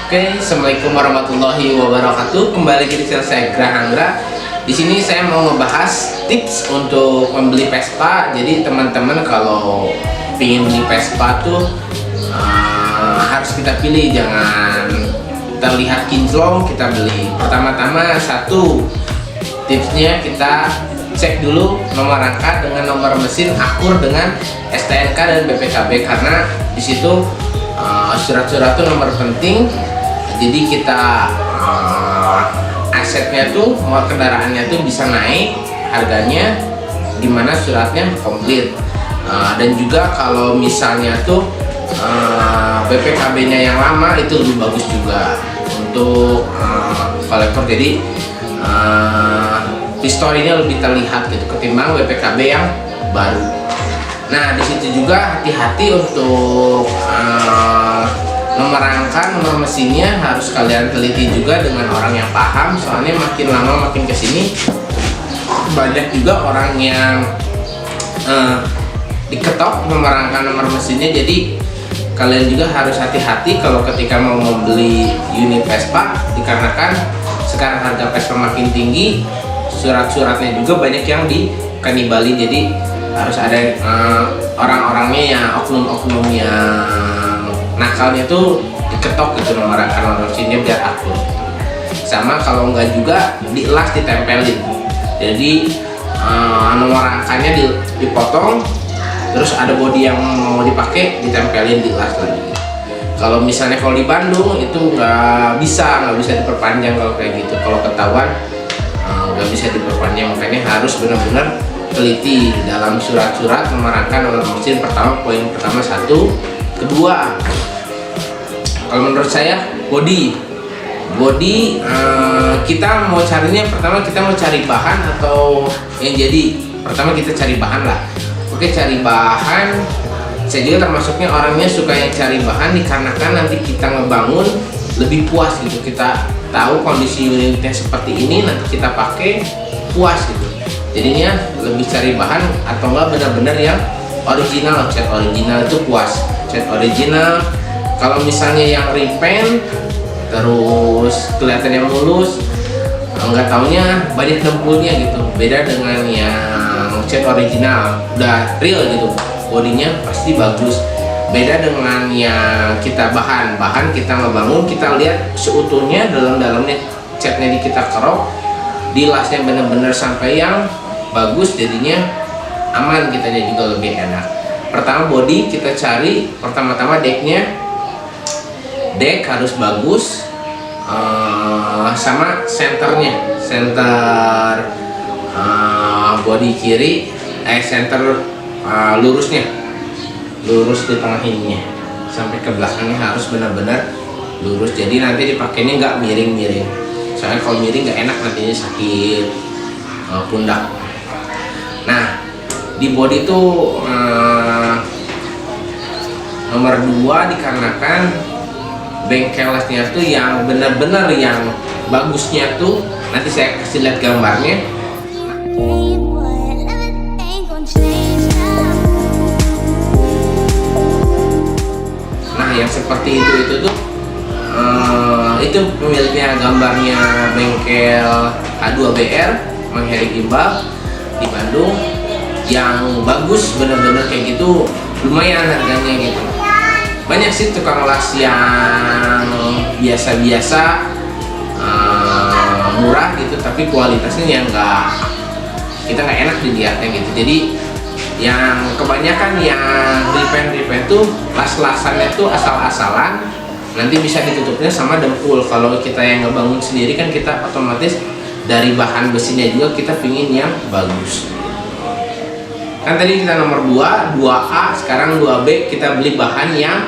Oke, assalamualaikum warahmatullahi wabarakatuh. Kembali lagi di channel saya Grahandra. Di sini saya mau ngebahas tips untuk membeli Vespa. Jadi teman-teman kalau ingin beli Vespa tuh harus kita pilih, jangan terlihat kinclong kita beli. Pertama-tama satu tipsnya, kita cek dulu nomor rangka dengan nomor mesin akur dengan STNK dan BPKB, karena di situ surat-surat itu nomor penting. Jadi kita asetnya tuh, mau kendaraannya tuh bisa naik harganya, dimana suratnya komplit. Dan juga kalau misalnya tuh BPKB-nya yang lama itu lebih bagus juga untuk kolektor. Jadi historinya lebih terlihat gitu ketimbang BPKB yang baru. Nah, di situ juga hati-hati untuk nomor rangka, nomor mesinnya harus kalian teliti juga dengan orang yang paham. Soalnya makin lama makin kesini banyak juga orang yang diketok nomor rangka, nomor mesinnya. Jadi kalian juga harus hati-hati kalau ketika mau membeli unit Vespa, dikarenakan sekarang harga Vespa makin tinggi, surat-suratnya juga banyak yang dikanibali. Jadi harus ada orang-orangnya yang oknum-oknum yang nakalnya tuh diketok gitu nomor rangka, nomor mesinnya biar akur. Sama kalau enggak juga dilas, ditempelin. Jadi nomor rangkanya dipotong, terus ada bodi yang mau dipakai ditempelin, dilas lagi. Kalau misalnya kalau di Bandung itu nggak bisa diperpanjang kalau kayak gitu. Kalau ketahuan nggak bisa diperpanjang, makanya harus benar-benar teliti dalam surat-surat nomor rangka, nomor mesin. Pertama, poin pertama satu. Kedua, kalau menurut saya body kita mau carinya, pertama kita mau cari bahan atau yang jadi. Pertama kita cari bahan lah. Oke, cari bahan. Saya juga termasuknya orangnya suka yang cari bahan, dikarenakan nanti kita ngebangun lebih puas gitu. Kita tahu kondisi unitnya seperti ini, nanti kita pakai puas gitu. Jadinya lebih cari bahan, atau enggak benar-benar yang original, cat original itu puas. Cat original. Kalau misalnya yang repaint terus kelihatannya mulus, nggak taunya banyak dempulnya gitu. Beda dengan yang cat original, udah real gitu, bodinya pasti bagus. Beda dengan yang kita bahan kita ngebangun, kita lihat seutuhnya, dalam-dalamnya catnya kita kerok, dilasnya bener-bener sampai yang bagus, jadinya aman, kitanya juga lebih enak. Pertama body kita cari, pertama-tama decknya, deck harus bagus, sama senternya, center body kiri, center lurusnya, lurus di tengah ininya sampai ke belakangnya harus benar-benar lurus. Jadi nanti dipakainya nggak miring-miring, soalnya kalau miring nggak enak, nantinya sakit pundak. Nah, di body itu nomor 2, dikarenakan bengkelnya tuh yang benar-benar yang bagusnya tuh, nanti saya kasih lihat gambarnya. Nah, yang seperti itu tuh itu pemiliknya, gambarnya bengkel A2BR Mang Heri Gimbal di Bandung, yang bagus bener-bener kayak gitu, lumayan harganya gitu. Banyak sih tukang las yang biasa-biasa murah gitu, tapi kualitasnya yang kita nggak enak dilihatnya gitu. Jadi yang kebanyakan yang repaint tuh las-lasannya tuh asal-asalan, nanti bisa ditutupnya sama dempul. Kalau kita yang ngebangun sendiri kan kita otomatis dari bahan besinya juga kita pingin yang bagus. Kan tadi kita nomor 2A, sekarang 2B, kita beli bahan yang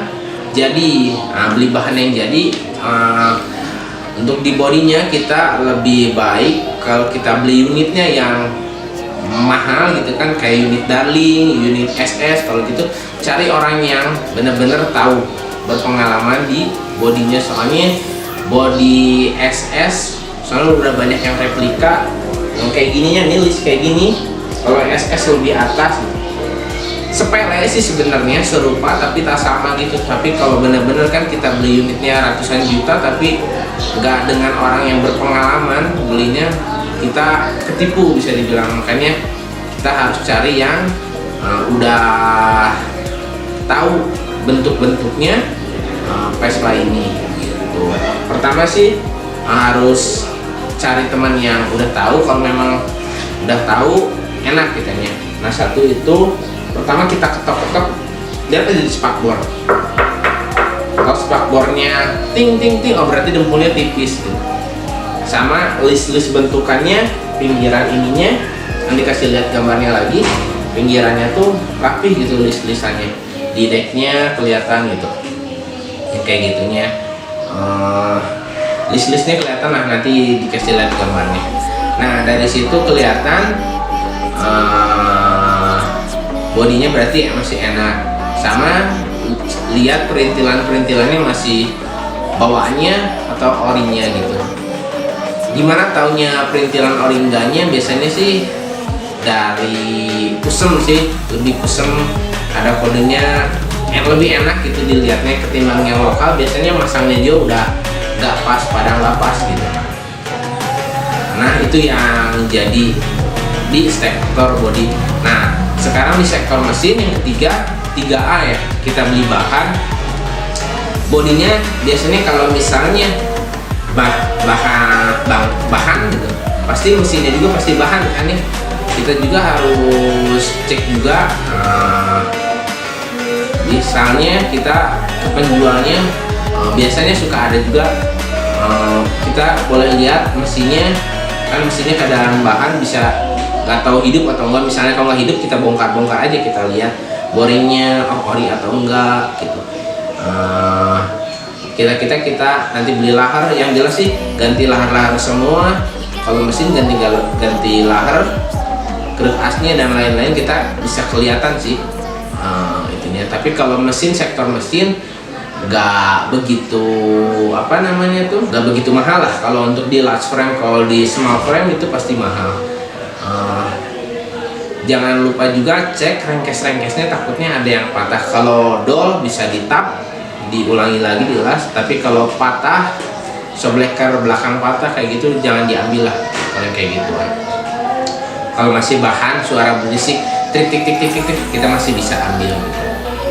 jadi. Nah, beli bahan yang jadi, untuk di bodinya kita lebih baik kalau kita beli unitnya yang mahal gitu kan, kayak unit Darling, unit SS. Kalau gitu cari orang yang benar-benar tahu, berpengalaman di bodinya. Soalnya body SS soalnya udah banyak yang replika yang kayak gininya nih, list kayak gini. Kalau SS lebih atas, sepele sih sebenarnya, serupa tapi tak sama gitu. Tapi kalau bener-bener kan kita beli unitnya ratusan juta tapi nggak dengan orang yang berpengalaman belinya, kita ketipu bisa dibilang. Makanya kita harus cari yang udah tahu bentuk-bentuknya Vespa ini gitu. Pertama sih harus cari teman yang udah tahu. Kalau memang udah tahu enak kitanya. Nah, satu itu pertama kita ketok-ketok, lihat aja di spakbor. Kalau spakbornya ting ting ting, oh berarti dempulnya tipis gitu. Sama list-list bentukannya, pinggiran ininya nanti kasih lihat gambarnya lagi, pinggirannya tuh rapih gitu list-listannya, di decknya kelihatan gitu ya, kayak gitunya. List-listnya kelihatan lah, nanti dikasih lihat gambarnya. Nah, dari situ kelihatan bodinya berarti masih enak, sama lihat perintilannya masih bawaannya atau orinya gitu. Gimana taunya perintilan ori enggaknya? Biasanya sih dari pusem sih, lebih pusem, ada kodenya yang lebih enak gitu dilihatnya ketimbang yang lokal. Biasanya masangnya juga udah nggak pas, padang nggak pas gitu. Nah, itu yang jadi di sektor body. Nah, sekarang di sektor mesin yang ketiga, 3A ya, kita beli bahan. Bodinya biasanya kalau misalnya bahan gitu, pasti mesinnya juga pasti bahan kan ya. Kita juga harus cek juga, misalnya kita ke penjualnya, biasanya suka ada juga, kita boleh lihat mesinnya, kan mesinnya kadang bahan bisa nggak tahu hidup atau enggak. Misalnya kalau nggak hidup kita bongkar aja, kita lihat boringnya ori atau enggak gitu. Kita nanti beli lahar, yang jelas sih ganti lahar semua. Kalau mesin ganti lahar, keruk asnya dan lain-lain, kita bisa kelihatan sih itunya. Tapi kalau mesin, sektor mesin nggak begitu nggak begitu mahal lah. Kalau untuk di large frame, kalau di small frame itu pasti mahal. Jangan lupa juga cek rengkes-rengkesnya, takutnya ada yang patah. Kalau dol bisa ditap, diulangi lagi dilas. Tapi kalau patah, shockbreaker belakang patah kayak gitu, jangan diambil lah kalau kayak gitu. Kalau masih bahan, suara berisik tik tik tik tik tik, kita masih bisa ambil.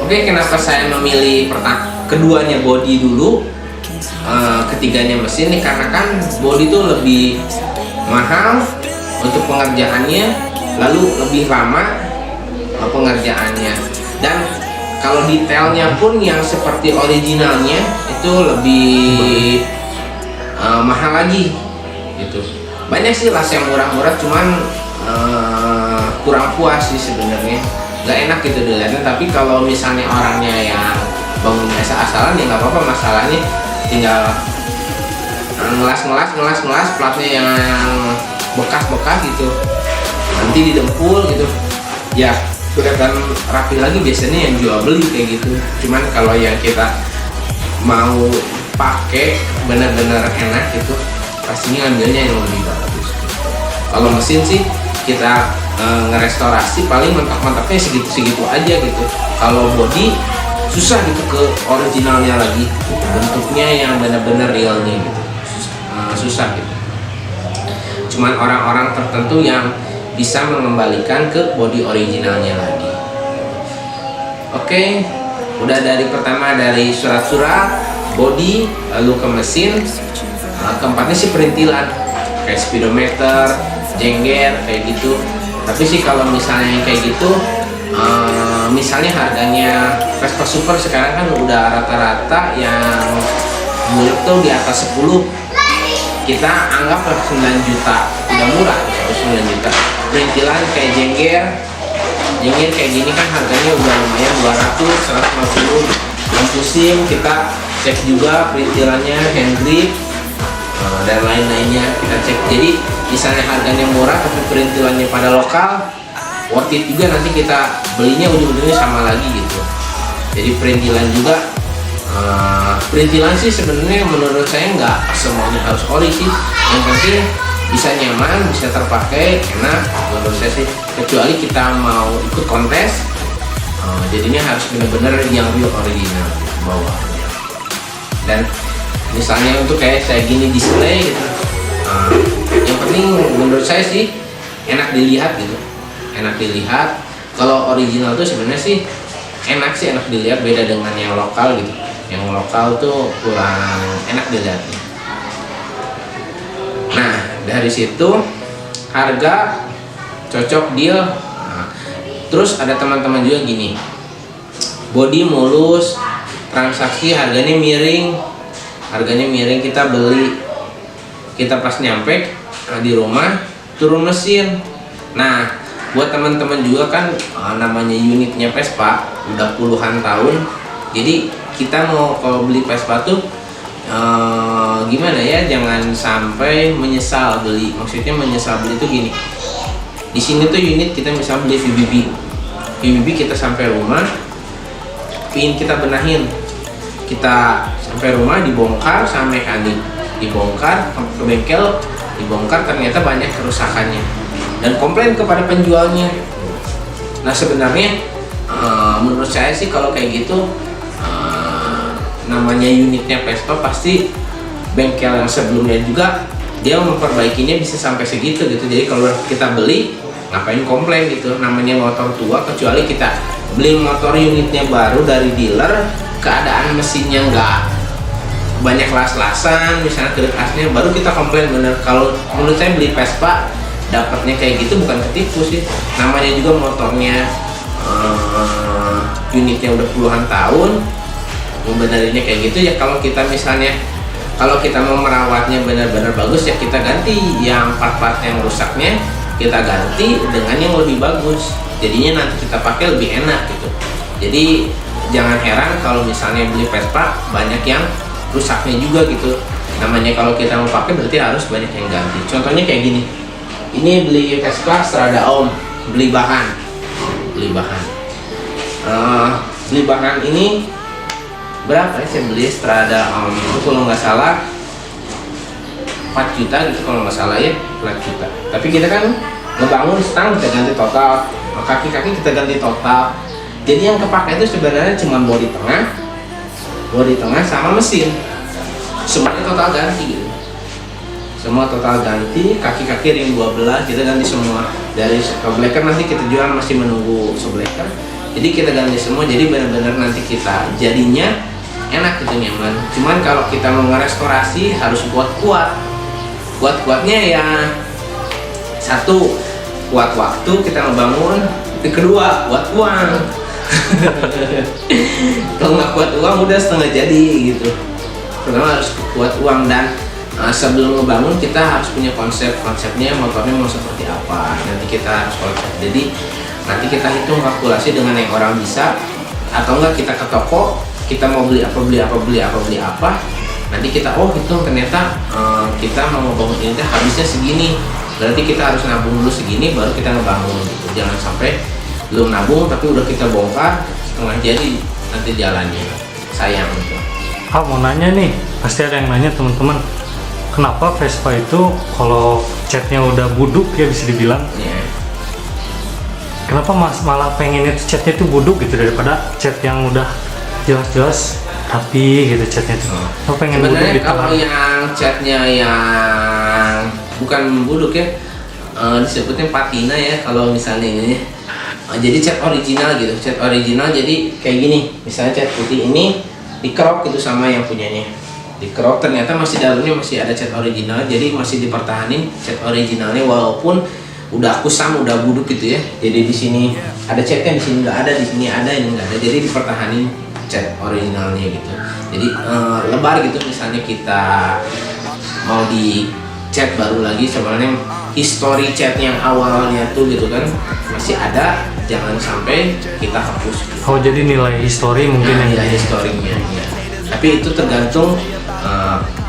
Oke, kenapa saya memilih keduanya body dulu, ketiganya mesin nih? Karena kan body itu lebih mahal untuk pengerjaannya, lalu lebih lama pengerjaannya, dan kalau detailnya pun yang seperti originalnya itu lebih mahal lagi gitu. Banyak sih las yang murah-murah, cuman kurang puas sih sebenarnya, nggak enak gitu dilihatnya. Tapi kalau misalnya orangnya yang bangunnya asal-asalan ya nggak apa-apa, masalahnya tinggal ngelas platnya yang bekas-bekas gitu, nanti didempul gitu ya, kelihatan rapi lagi. Biasanya yang jual beli kayak gitu. Cuman kalau yang kita mau pakai benar-benar enak gitu, pastinya ambilnya yang lebih bagus. Kalau mesin sih kita ngerestorasi paling mentok-mentoknya segitu aja gitu. Kalau body susah gitu ke originalnya lagi, bentuknya yang benar-benar realnya gitu, susah gitu. Cuman orang-orang tertentu yang bisa mengembalikan ke body originalnya lagi. Oke, udah dari pertama dari surat-surat, body, lalu ke mesin. Keempatnya sih perintilan, kayak speedometer, jengger kayak gitu. Tapi sih kalau misalnya kayak gitu, misalnya harganya Vespa Super sekarang kan udah rata-rata yang bulat tuh di atas 10, kita anggaplah 9 juta, udah murah, 9 juta. Perintilan kayak jengger kayak gini kan harganya udah lumayan 200, 150. Lampu SIM kita cek juga perintilannya, hand grip, dan lain-lainnya kita cek. Jadi misalnya harganya murah tapi perintilannya pada lokal, worth it juga, nanti kita belinya ujung-ujungnya sama lagi gitu. Jadi perintilan juga, perintilan sih sebenarnya menurut saya nggak semuanya harus ori sih, yang penting bisa nyaman, bisa terpakai, enak menurut saya sih. Kecuali kita mau ikut kontes, Jadinya harus benar-benar yang real original bawahnya. Dan misalnya untuk kayak saya gini display gitu, yang penting menurut saya sih enak dilihat gitu, enak dilihat. Kalau original tuh sebenarnya sih enak dilihat, beda dengan yang lokal gitu. Yang lokal tuh kurang enak dilihatnya. Nah dari situ harga cocok deal. Terus ada teman-teman juga gini, body mulus, transaksi harganya miring, kita beli, kita pas nyampe di rumah turun mesin. Nah buat teman-teman juga kan namanya unitnya Vespa udah puluhan tahun, jadi kita mau kalau beli Vespa tuh gimana ya, jangan sampai menyesal beli. Maksudnya menyesal beli itu gini, di sini tuh unit kita misal beli VBB kita sampai rumah, pin kita benahin, kita sampai rumah dibongkar sama mekanik, dibongkar ke bengkel, dibongkar ternyata banyak kerusakannya dan komplain kepada penjualnya. Nah sebenarnya menurut saya sih kalau kayak gitu namanya unitnya Vespa pasti bengkel yang sebelumnya juga dia memperbaikinya bisa sampai segitu gitu. Jadi kalau kita beli ngapain komplain gitu, namanya motor tua. Kecuali kita beli motor unitnya baru dari dealer, keadaan mesinnya nggak banyak las-lasan misalnya, kedek asnya, baru kita komplain bener. Kalau menurut saya beli Vespa dapatnya kayak gitu bukan ketipu sih, namanya juga motornya unitnya udah puluhan tahun, membenerinnya kayak gitu ya. Kalau kita misalnya kalau kita mau merawatnya benar-benar bagus ya kita ganti yang part-part yang rusaknya, kita ganti dengan yang lebih bagus, jadinya nanti kita pakai lebih enak gitu. Jadi jangan heran kalau misalnya beli Vespa banyak yang rusaknya juga gitu. Namanya kalau kita mau pakai berarti harus banyak yang ganti. Contohnya kayak gini, ini beli Vespa Strada Om, beli bahan ini berapa ya? Saya beli Strada Om itu kalau nggak salah 4 juta gitu kalau nggak salah ya, 4 juta. Tapi kita kan ngebangun stang kita ganti total, kaki-kaki kita ganti total. Jadi yang kepakai itu sebenarnya cuma bodi tengah sama mesin, semuanya total ganti gitu. Semua total ganti, kaki-kaki ring 12 kita ganti semua. Dari shockbreaker nanti kita jual masih menunggu shockbreaker. Jadi kita ganti semua, jadi benar-benar nanti kita jadinya enak gitu, nyaman. Cuman kalau kita mau ngerestorasi harus kuat-kuatnya ya. Satu, kuat waktu kita ngebangun. Yang kedua, kuat uang. Kalau nggak kuat uang udah setengah jadi gitu. Pertama harus kuat uang, dan sebelum ngebangun kita harus punya konsepnya motornya mau seperti apa. Nanti kita harus konsep. Jadi nanti kita hitung kalkulasi dengan yang orang bisa, atau enggak kita ke toko, kita mau beli apa, nanti kita hitung ternyata kita mau ngebangun ini habisnya segini, berarti kita harus nabung dulu segini baru kita ngebangun gitu. Jangan sampai belum nabung tapi udah kita bongkar setengah jadi nanti jalannya, sayang gitu. Mau nanya nih, pasti ada yang nanya teman-teman, kenapa Vespa itu kalau catnya udah buduk ya bisa dibilang, kenapa malah pengennya tuh catnya tuh buduk gitu daripada cat yang udah jelas-jelas rapi gitu catnya tuh. Pengen sebenarnya buduk kalau yang catnya yang bukan buduk ya, disebutnya patina ya kalau misalnya ini. Jadi cat original gitu, cat original jadi kayak gini. Misalnya cat putih ini dikerok gitu sama yang punyanya. Dikerok ternyata masih dalamnya masih ada cat original, jadi masih dipertahanin cat originalnya walaupun udah kusam, udah buduk gitu ya. Jadi di sini ada catnya, di sini nggak ada, di sini ada, ini nggak ada. Jadi dipertahanin cat originalnya gitu. Jadi lebar gitu. Misalnya kita mau di cat baru lagi, sebenarnya history cat yang awalnya tuh gitu kan masih ada, jangan sampai kita hapus. Jadi nilai histori mungkin yang nilai historinya. Ya. Tapi itu tergantung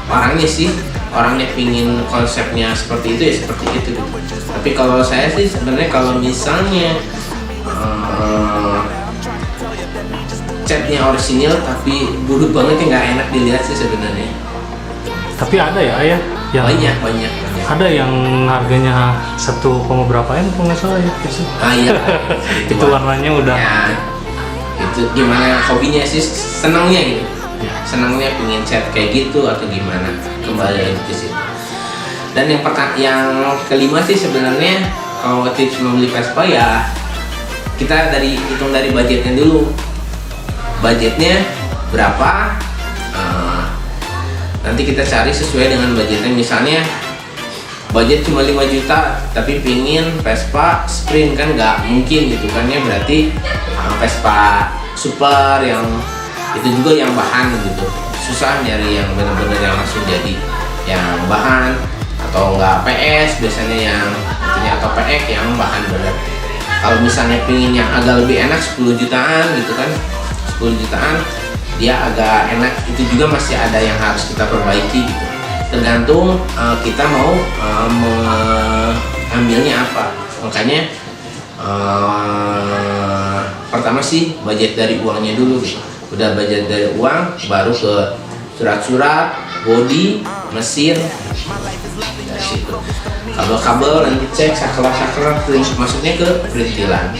orangnya sih. Orangnya pingin konsepnya seperti itu ya seperti itu gitu. Tapi kalau saya sih sebenarnya kalau misalnya catnya orisinil tapi buduk banget ya nggak enak dilihat sih sebenarnya. Tapi ada ya ayah yang banyak. Ada yang harganya 1, berapa M kalau nggak salah ya gitu. Iya. Itu warnanya udah ya, itu gimana hobinya sih, senangnya gitu, senangnya pengen chat kayak gitu atau gimana, kembali lagi ke situ. Dan yang kelima sih sebenarnya kalau tips membeli Vespa ya kita hitung dari budgetnya dulu, budgetnya berapa, nanti kita cari sesuai dengan budgetnya. Misalnya budget cuma 5 juta tapi pingin Vespa sprint, kan nggak mungkin gitu kan ya, berarti Vespa super yang itu juga yang bahan gitu, susah nyari yang benar-benar yang langsung jadi yang bahan, atau nggak PS biasanya yang intinya, atau PX yang bahan berat. Kalau misalnya pingin yang agak lebih enak 10 jutaan gitu kan, 10 jutaan dia agak enak, itu juga masih ada yang harus kita perbaiki gitu, tergantung kita mau mengambilnya apa. Makanya pertama sih budget dari uangnya dulu gitu. Udah budget dari uang, baru ke surat-surat, bodi, mesin, dari situ. Kabel-kabel nanti cek, saklar-saklar, maksudnya ke perintilan.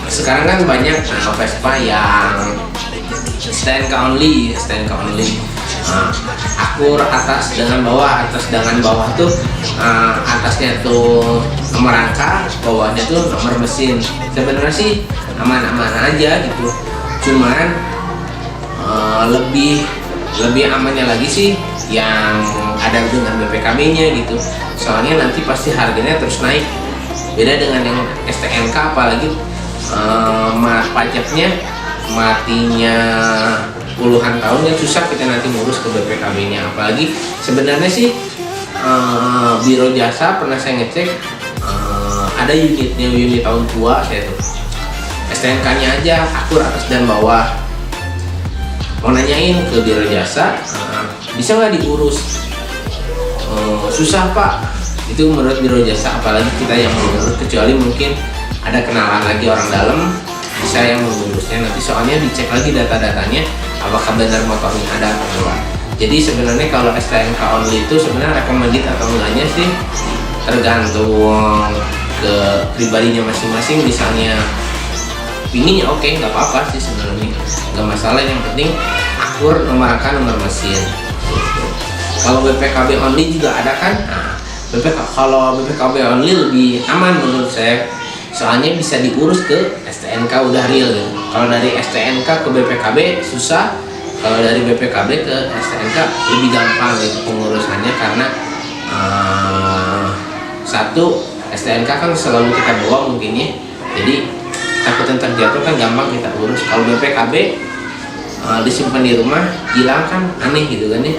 Sekarang kan banyak Vespa yang stand only. Akur atas dengan bawah, tuh atasnya tuh nomor angka, bawahnya tuh nomor mesin. Sebenarnya sih aman-aman aja gitu, cuman lebih amannya lagi sih yang ada dengan BPKB-nya gitu, soalnya nanti pasti harganya terus naik. Beda dengan yang STNK, apalagi pajaknya matinya puluhan tahun, yang susah kita nanti ngurus ke BPKB-nya. Apalagi sebenarnya sih Biro Jasa pernah saya ngecek, ada unit tahun tua saya tuh, STNK-nya aja akur atas dan bawah. Mau nanyain ke Biro Jasa, bisa nggak diurus? Susah Pak, itu menurut Biro Jasa, apalagi kita yang mengurus, kecuali mungkin ada kenalan lagi orang dalam bisa yang mengurusnya nanti, soalnya dicek lagi data-datanya apakah benar motornya ada atau enggak. Jadi sebenarnya kalau STNK only itu sebenarnya recommended atau enggaknya sih tergantung ke pribadinya masing-masing. Misalnya pinginnya oke, nggak apa-apa sih sebenarnya, nggak masalah, yang penting akur nomor angka, nomor mesin. Kalau BPKB only juga ada kan, kalau BPKB only lebih aman menurut saya, soalnya bisa diurus ke STNK udah real gitu. Kalau dari STNK ke BPKB susah, kalau dari BPKB ke STNK lebih gampang gitu pengurusannya, karena satu, STNK kan selalu kita bawa mungkin ya, jadi takut terjatuh kan gampang kita urus. Kalau BPKB disimpan di rumah, hilang kan aneh gitu kan ya,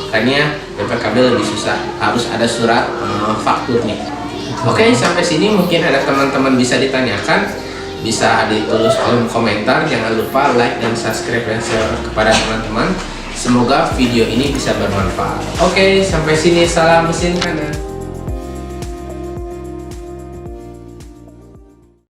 makanya BPKB lebih susah, harus ada surat fakturnya. Oke, sampai sini mungkin ada teman-teman bisa ditanyakan, bisa ditulis kolom komentar. Jangan lupa like dan subscribe dan share kepada teman-teman. Semoga video ini bisa bermanfaat. Oke, sampai sini, salam mesin kanan.